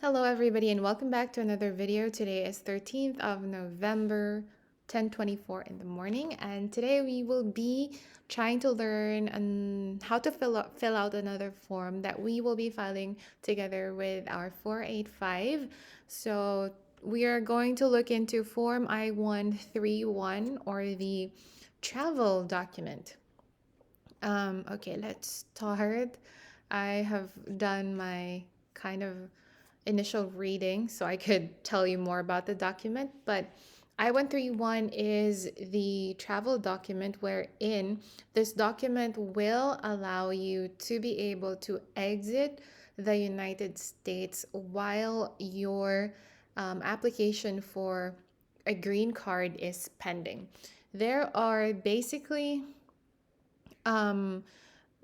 Hello everybody and welcome back to another video. Today is 13th of November, 10:24 in the morning, and today we will be trying to learn how to fill out another form that we will be filing together with our 485. So we are going to look into form I-131, or the travel document. Okay, let's start. I have done my kind of initial reading so I could tell you more about the document. But I-131 is the travel document wherein this document will allow you to be able to exit the United States while your application for a green card is pending. There are basically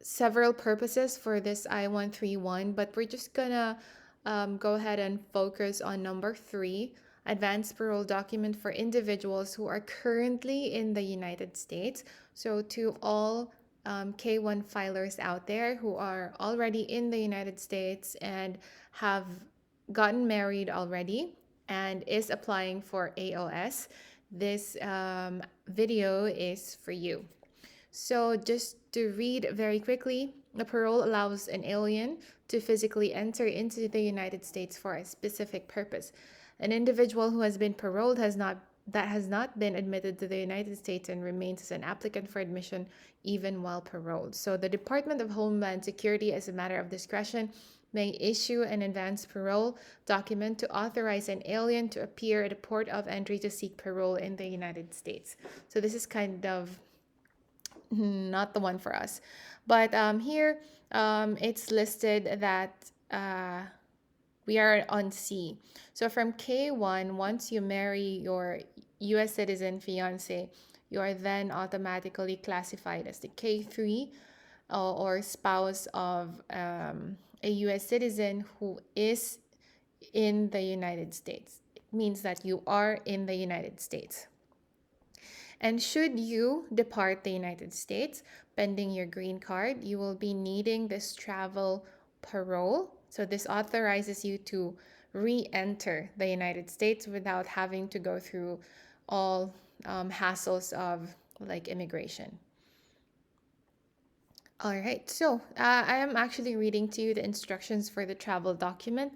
several purposes for this I-131, but we're just gonna go ahead and focus on number 3, advanced parole document for individuals who are currently in the United States. So to all K1 filers out there who are already in the United States and have gotten married already and is applying for AOS, this video is for you. So just to read very quickly, the parole allows an alien to physically enter into the United States for a specific purpose. An individual who has been paroled has not been admitted to the United States and remains as an applicant for admission even while paroled. So the Department of Homeland Security, as a matter of discretion, may issue an advanced parole document to authorize an alien to appear at a port of entry to seek parole in the United States. So this is kind of not the one for us. But here it's listed that we are on C. So from K1, once you marry your US citizen fiance, you are then automatically classified as the K3 or spouse of a US citizen who is in the United States. It means that you are in the United States. And should you depart the United States pending your green card, you will be needing this travel parole. So this authorizes you to re-enter the United States without having to go through all hassles of like immigration. All right, so I am actually reading to you the instructions for the travel document.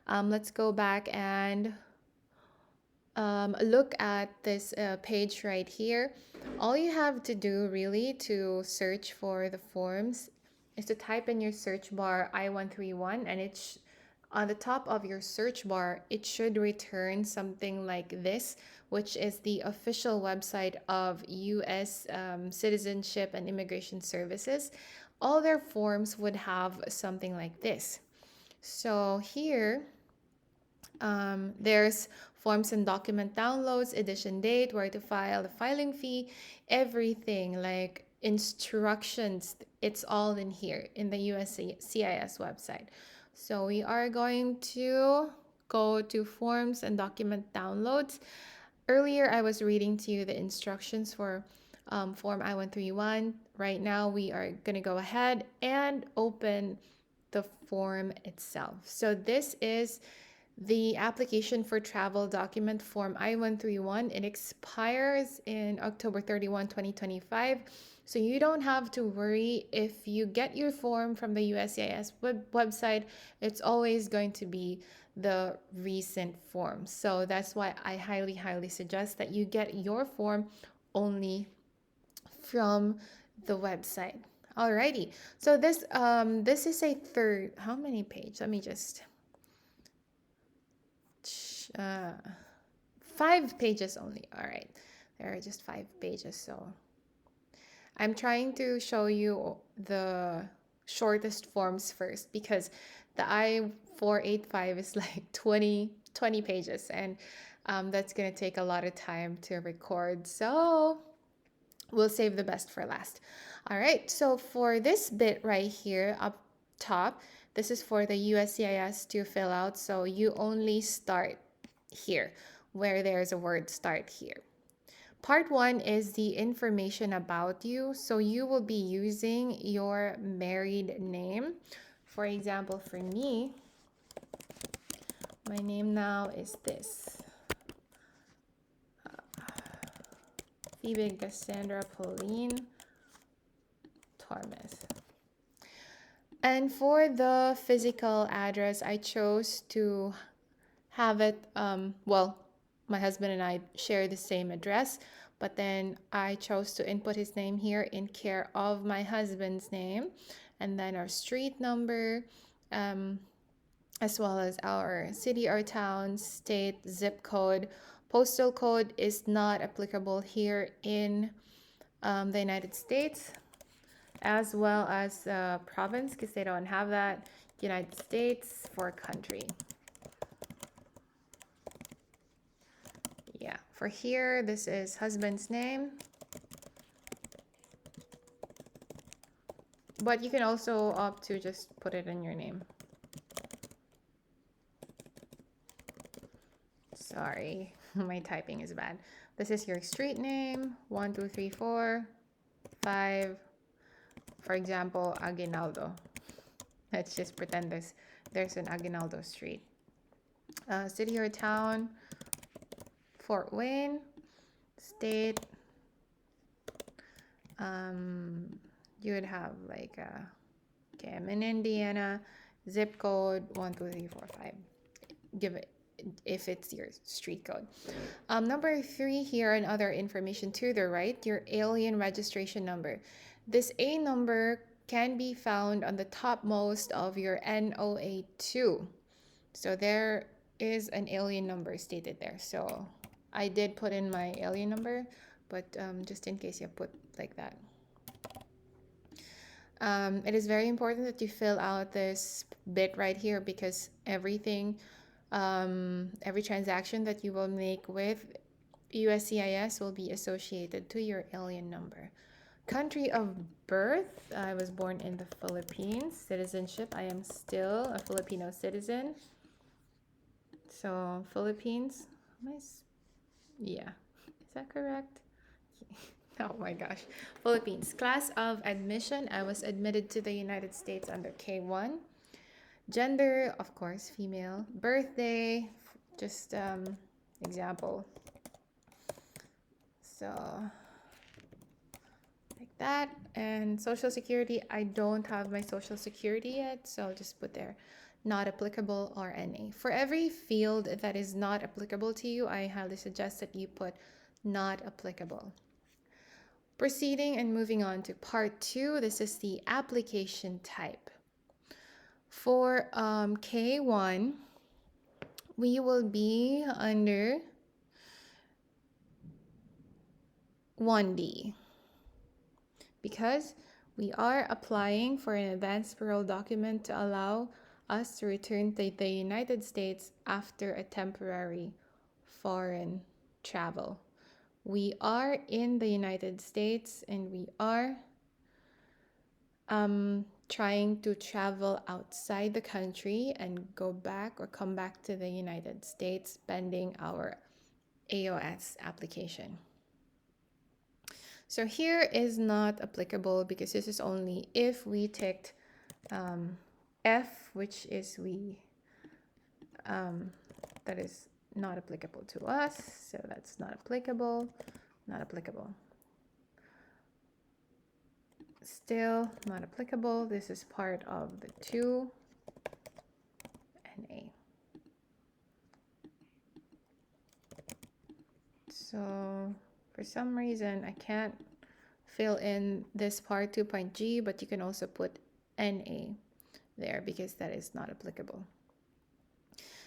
Let's go back and look at this page right here. All you have to do really to search for the forms is to type in your search bar I-131, and it's on the top of your search bar. It should return something like this, which is the official website of U.S. Citizenship and Immigration Services. All their forms would have something like this. So here there's forms and document downloads, edition date, where to file, the filing fee, everything like instructions. It's all in here in the USCIS website. So we are going to go to forms and document downloads. Earlier, I was reading to you the instructions for form I-131. Right now, we are going to go ahead and open the form itself. So this is the application for travel document form I-131. It expires in October 31, 2025. So you don't have to worry if you get your form from the USCIS website. It's always going to be the recent form. So that's why I highly, highly suggest that you get your form only from the website. Alrighty. So this is a third. How many pages? Let me just 5 pages only. All right, there are just 5 pages. So I'm trying to show you the shortest forms first, because the I-485 is like 20 pages, and that's gonna take a lot of time to record. So we'll save the best for last. All right, so for this bit right here up top, this is for the USCIS to fill out. So you only start here where there's a word start here. Part 1 is the information about you. So you will be using your married name. For example, for me, My name now is this. Phoebe Cassandra Pauline Tormes. And for the physical address, I chose to have it, well, my husband and I share the same address, but then I chose to input his name here in care of my husband's name, and then our street number, as well as our city or town, state, zip code. Postal code is not applicable here in the United States, as well as province, because they don't have that. United States for country. Yeah, for here, this is husband's name. But you can also opt to just put it in your name. Sorry, my typing is bad. This is your street name, 1, 2, 3, 4, 5. For example, Aguinaldo. Let's just pretend there's an Aguinaldo street. City or town, Fort Wayne. State, you would have like okay, I'm in Indiana. Zip code 1, 2, 3, 4, 5. Give it if it's your street code. Number 3 here, and other information to the right, your alien registration number. This A number can be found on the topmost of your NOA2. So there is an alien number stated there. So I did put in my alien number, but just in case you put like that. It is very important that you fill out this bit right here, because everything, every transaction that you will make with USCIS will be associated to your alien number. Country of birth, I was born in the Philippines. Citizenship, I am still a Filipino citizen. So Philippines, yeah, is that correct? Oh my gosh. Philippines. Class of admission, I was admitted to the United States under K1. Gender, of course, female. Birthday, just example. So like that. And social security, I don't have my social security yet, so I'll just put there not applicable or NA. For every field that is not applicable to you, I highly suggest that you put not applicable. Proceeding and moving on to part 2, this is the application type. For K1, we will be under 1D, because we are applying for an advance parole document to allow us to return to the United States after a temporary foreign travel. We are in the United States, and we are trying to travel outside the country and go back or come back to the United States pending our AOS application. So here is not applicable, because this is only if we ticked F, which is that is not applicable to us. So that's not applicable, not applicable. Still not applicable. This is part of the 2 NA. So for some reason, I can't fill in this part 2.G, but you can also put NA there, because that is not applicable.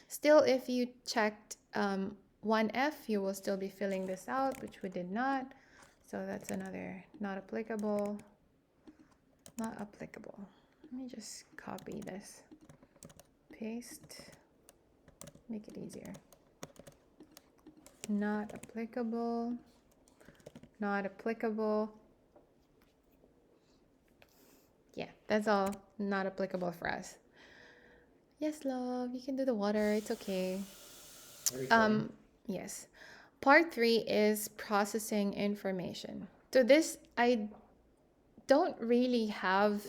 Still, if you checked 1F, you will still be filling this out, which we did not. So that's another not applicable, not applicable. Let me just copy this, paste, make it easier. Not applicable, not applicable. Yeah, that's all not applicable for us. Yes, love, you can do the water, it's okay. Yes. Part 3 is processing information. So this, I don't really have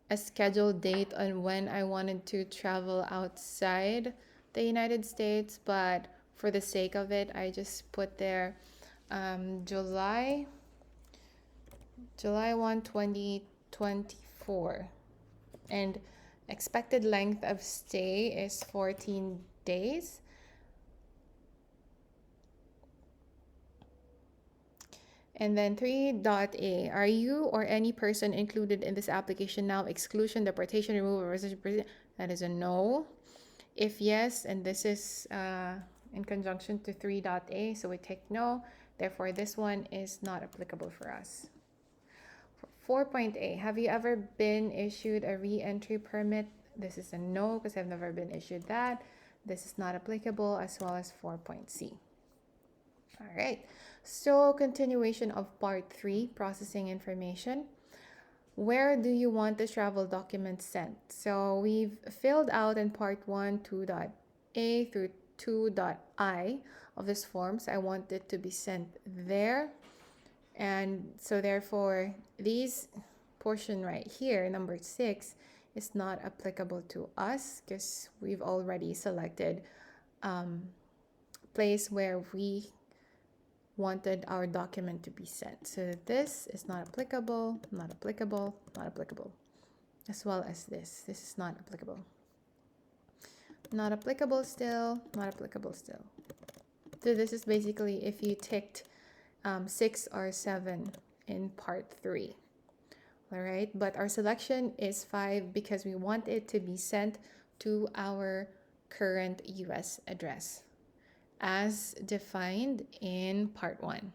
a scheduled date on when I wanted to travel outside the United States, but for the sake of it, I just put there July 1, 2024. And expected length of stay is 14 days. And then 3.A, are you or any person included in this application now exclusion, deportation, removal, residency? That is a no. If yes, and this is in conjunction to 3.A, so we take no. Therefore, this one is not applicable for us. 4.A, have you ever been issued a re-entry permit? This is a no because I've never been issued that. This is not applicable, as well as 4.C. All right, so continuation of part 3, processing information. Where do you want the travel document sent? So we've filled out in part 1, 2.A through 2.I of this form. So I want it to be sent there. And so therefore, these portion right here, number 6, is not applicable to us because we've already selected place where we wanted our document to be sent. So this is not applicable, not applicable, not applicable. As well as this. This is not applicable. Not applicable still, not applicable still. So this is basically if you ticked 6 or 7 in part 3. All right, but our selection is 5 because we want it to be sent to our current US address as defined in part 1.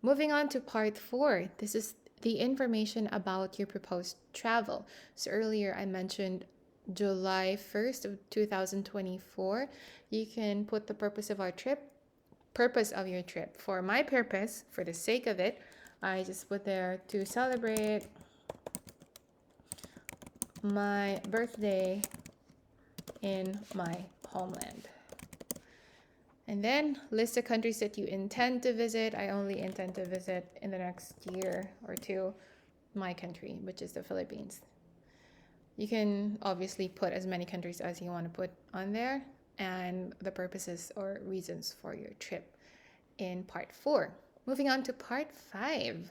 Moving on to part 4, this is the information about your proposed travel. So earlier I mentioned July 1st of 2024. You can put the purpose of your trip. For my purpose, for the sake of it, I just put there to celebrate my birthday in my homeland. And then list the countries that you intend to visit. I only intend to visit in the next year or two my country, which is the Philippines. You can obviously put as many countries as you want to put on there and the purposes or reasons for your trip in part 4. Moving on to part 5.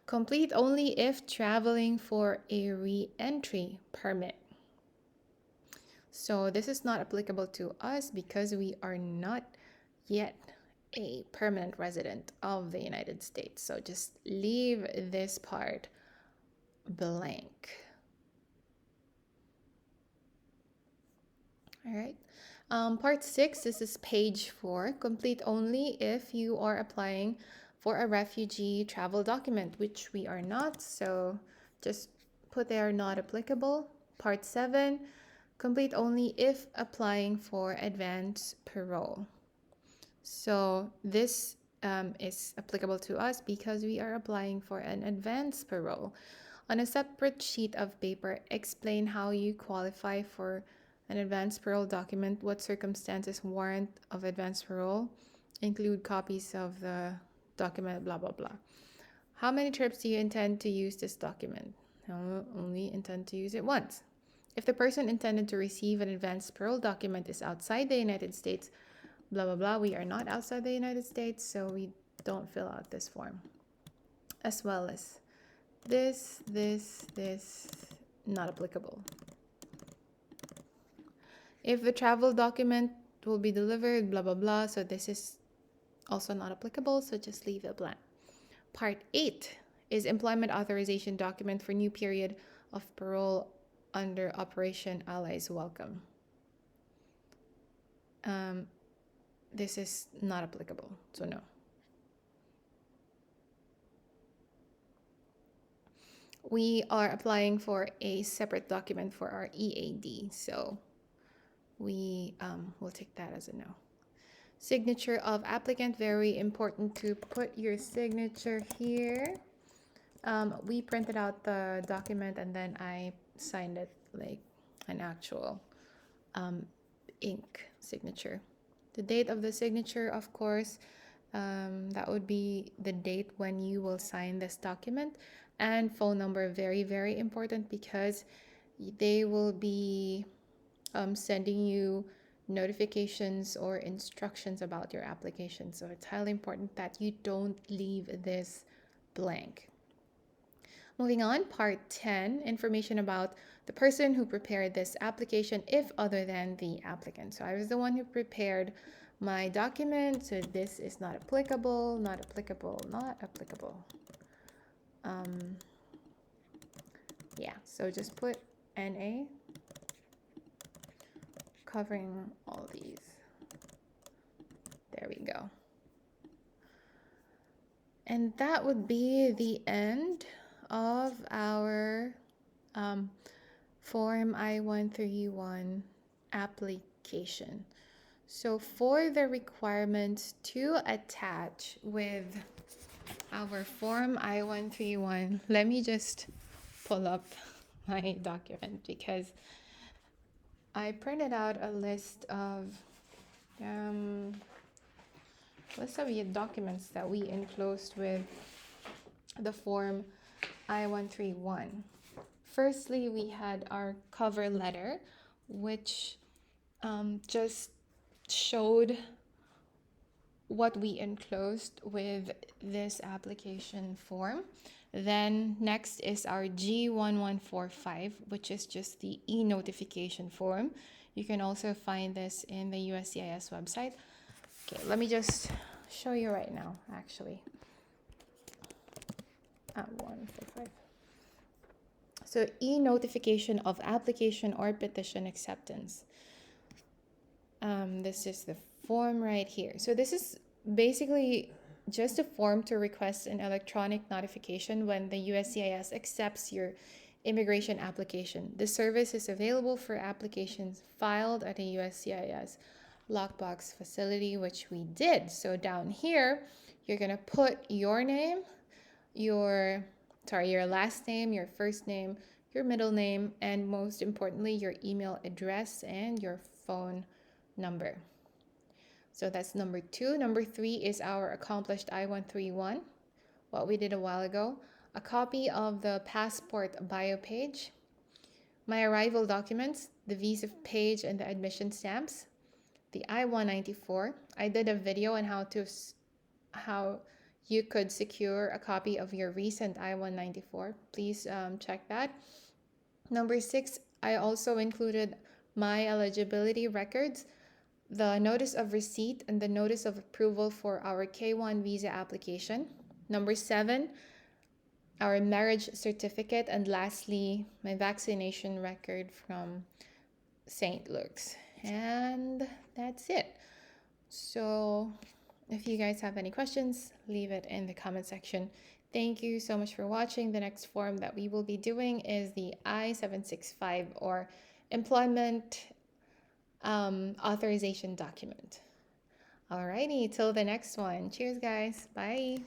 Complete only if traveling for a re-entry permit. So this is not applicable to us because we are not yet a permanent resident of the United States. So just leave this part blank. All right. Part 6, this is page 4. Complete only if you are applying for a refugee travel document, which we are not. So just put there not applicable. Part 7, complete only if applying for advance parole. So this is applicable to us because we are applying for an advance parole. On a separate sheet of paper, explain how you qualify for an advance parole document, what circumstances warrant of advance parole, include copies of the document, blah, blah, blah. How many trips do you intend to use this document? I only intend to use it once. If the person intended to receive an advance parole document is outside the United States, blah, blah, blah. We are not outside the United States, so we don't fill out this form. As well as this, not applicable. If the travel document will be delivered, blah, blah, blah. So this is also not applicable, so just leave it blank. Part 8 is employment authorization document for new period of parole under Operation Allies Welcome. This is not applicable, so no. We are applying for a separate document for our EAD, so we will take that as a no. Signature of applicant, very important to put your signature here. We printed out the document and then I signed it like an actual ink signature. The date of the signature, of course, that would be the date when you will sign this document, and phone number, very, very important because they will be sending you notifications or instructions about your application. So it's highly important that you don't leave this blank. Moving on, part 10, information about the person who prepared this application if other than the applicant. So I was the one who prepared my document, so this is not applicable, not applicable, not applicable. Yeah, so just put NA covering all these. There we go. And that would be the end of our Form I-131 application. So for the requirements to attach with our Form I-131, let me just pull up my document because I printed out a list of documents that we enclosed with the Form I-131. Firstly, we had our cover letter, which just showed what we enclosed with this application form. Then next is our G1145, which is just the e-notification form. You can also find this in the USCIS website. Okay, let me just show you right now, actually. 145. So e-notification of application or petition acceptance. This is the form right here. So this is basically just a form to request an electronic notification when the USCIS accepts your immigration application. The service is available for applications filed at a USCIS lockbox facility, which we did. So down here, you're gonna put your name, your last name, your first name, your middle name, and most importantly, your email address and your phone number. So that's number 2. Number 3 is our accomplished I-131, what we did a while ago. A copy of the passport Biopage, my arrival documents, the visa page and the admission stamps, the I-194. I did a video on how you could secure a copy of your recent I-194. Please check that. Number 6, I also included my eligibility records, the notice of receipt and the notice of approval for our K1 visa application. Number 7, our marriage certificate, and lastly, my vaccination record from St. Luke's. And that's it. So if you guys have any questions, leave it in the comment section. Thank you so much for watching. The next form that we will be doing is the I-765 or employment authorization document. Alrighty, till the next one. Cheers, guys. Bye.